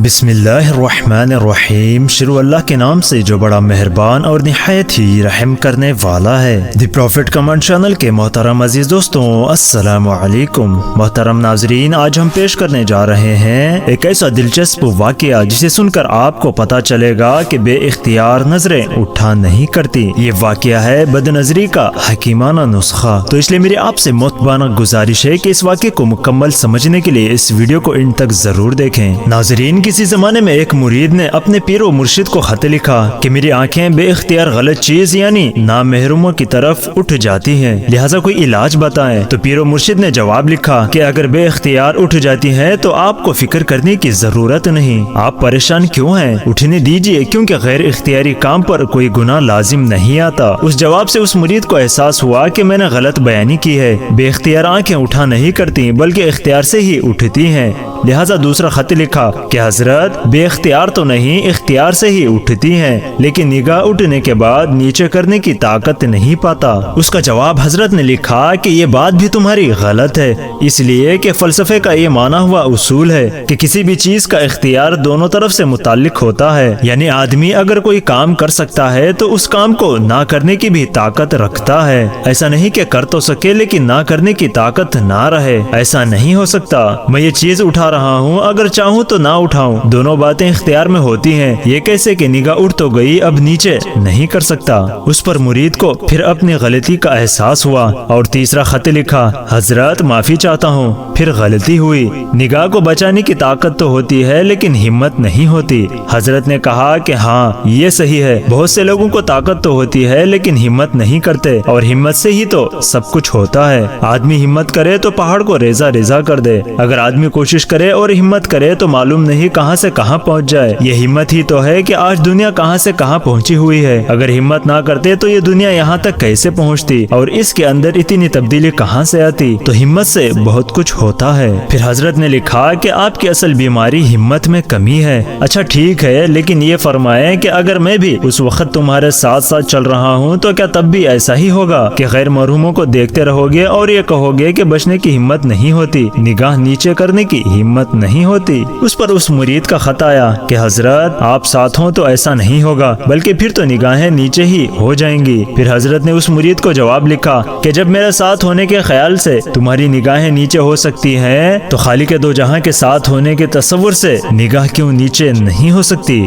بسم اللہ الرحمن الرحیم، شروع اللہ کے نام سے جو بڑا مہربان اور نہایت ہی رحم کرنے والا ہے۔ دی پروفٹ کمنٹ چینل کے محترم عزیز دوستوں، السلام علیکم۔ محترم ناظرین، آج ہم پیش کرنے جا رہے ہیں ایک ایسا دلچسپ واقعہ جسے سن کر آپ کو پتا چلے گا کہ بے اختیار نظریں اٹھا نہیں کرتی۔ یہ واقعہ ہے بد نظری کا حکیمانہ نسخہ۔ تو اس لیے میری آپ سے محترمانہ گزارش ہے کہ اس واقعے کو مکمل سمجھنے کے لیے اس ویڈیو کو ان تک ضرور دیکھیں۔ ناظرین، کسی زمانے میں ایک مرید نے اپنے پیر و مرشد کو خط لکھا کہ میری آنکھیں بے اختیار غلط چیز یعنی نامحرموں کی طرف اٹھ جاتی ہیں، لہٰذا کوئی علاج بتائیں۔ تو پیر و مرشد نے جواب لکھا کہ اگر بے اختیار اٹھ جاتی ہیں تو آپ کو فکر کرنے کی ضرورت نہیں، آپ پریشان کیوں ہیں، اٹھنے دیجئے، کیونکہ غیر اختیاری کام پر کوئی گناہ لازم نہیں آتا۔ اس جواب سے اس مرید کو احساس ہوا کہ میں نے غلط بیانی کی ہے، بے اختیار آنکھیں اٹھا نہیں کرتی بلکہ اختیار سے ہی اٹھتی ہیں۔ لہٰذا دوسرا خط لکھا کہ حضرت، بے اختیار تو نہیں، اختیار سے ہی اٹھتی ہیں، لیکن نگاہ اٹھنے کے بعد نیچے کرنے کی طاقت نہیں پاتا۔ اس کا جواب حضرت نے لکھا کہ یہ بات بھی تمہاری غلط ہے، اس لیے کہ فلسفے کا یہ مانا ہوا اصول ہے کہ کسی بھی چیز کا اختیار دونوں طرف سے متعلق ہوتا ہے، یعنی آدمی اگر کوئی کام کر سکتا ہے تو اس کام کو نہ کرنے کی بھی طاقت رکھتا ہے۔ ایسا نہیں کہ کر تو سکے لیکن نہ کرنے کی طاقت نہ رہے، ایسا نہیں ہو سکتا۔ میں یہ چیز اٹھا رہا ہوں، اگر چاہوں تو نہ اٹھاؤں، دونوں باتیں اختیار میں ہوتی ہیں۔ یہ کیسے کہ نگاہ اٹھ تو گئی، اب نیچے نہیں کر سکتا۔ اس پر مرید کو پھر اپنی غلطی کا احساس ہوا اور تیسرا خط لکھا، حضرت معافی چاہتا ہوں، پھر غلطی ہوئی، نگاہ کو بچانے کی طاقت تو ہوتی ہے لیکن ہمت نہیں ہوتی۔ حضرت نے کہا کہ ہاں یہ صحیح ہے، بہت سے لوگوں کو طاقت تو ہوتی ہے لیکن ہمت نہیں کرتے، اور ہمت سے ہی تو سب کچھ ہوتا ہے۔ آدمی ہمت کرے تو پہاڑ کو ریزہ ریزہ کر دے، اگر آدمی کوشش کرے اور ہمت کرے تو معلوم نہیں کہاں سے کہاں پہنچ جائے۔ یہ ہمت ہی تو ہے کہ آج دنیا کہاں سے کہاں پہنچی ہوئی ہے، اگر ہمت نہ کرتے تو یہ دنیا یہاں تک کیسے پہنچتی اور اس کے اندر اتنی تبدیلی کہاں سے آتی۔ تو ہمت سے بہت کچھ ہوتا ہے۔ پھر حضرت نے لکھا کہ آپ کی اصل بیماری ہمت میں کمی ہے۔ اچھا ٹھیک ہے، لیکن یہ فرمائیں کہ اگر میں بھی اس وقت تمہارے ساتھ ساتھ چل رہا ہوں تو کیا تب بھی ایسا ہی ہوگا کہ غیر مرحوموں کو دیکھتے رہو گے اور یہ کہو گے کہ بچنے کی ہمت نہیں ہوتی، نگاہ نیچے کرنے کی ہمت نہیں ہوتی۔ اس پر اس مرید کا خط آیا کہ حضرت آپ ساتھ ہوں تو ایسا نہیں ہوگا بلکہ پھر تو نگاہیں نیچے ہی ہو جائیں گی۔ پھر حضرت نے اس مرید کو جواب لکھا کہ جب میرے ساتھ ہونے کے خیال سے تمہاری نگاہیں نیچے ہو سکتی ہیں تو خالق دو جہاں کے ساتھ ہونے کے تصور سے نگاہ کیوں نیچے نہیں ہو سکتی؟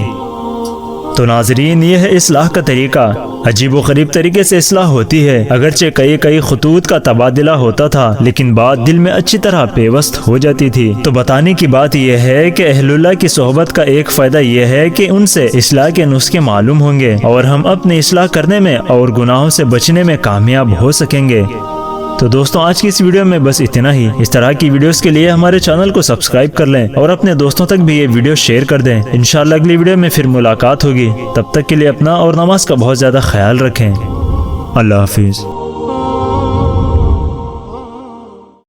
تو ناظرین، یہ ہے اصلاح کا طریقہ۔ عجیب و غریب طریقے سے اصلاح ہوتی ہے، اگرچہ کئی خطوط کا تبادلہ ہوتا تھا لیکن بات دل میں اچھی طرح پیوست ہو جاتی تھی۔ تو بتانے کی بات یہ ہے کہ اہل اللہ کی صحبت کا ایک فائدہ یہ ہے کہ ان سے اصلاح کے نسخے معلوم ہوں گے اور ہم اپنی اصلاح کرنے میں اور گناہوں سے بچنے میں کامیاب ہو سکیں گے۔ تو دوستوں، آج کی اس ویڈیو میں بس اتنا ہی۔ اس طرح کی ویڈیوز کے لیے ہمارے چینل کو سبسکرائب کر لیں اور اپنے دوستوں تک بھی یہ ویڈیو شیئر کر دیں۔ انشاءاللہ اگلی ویڈیو میں پھر ملاقات ہوگی، تب تک کے لیے اپنا اور نماز کا بہت زیادہ خیال رکھیں۔ اللہ حافظ۔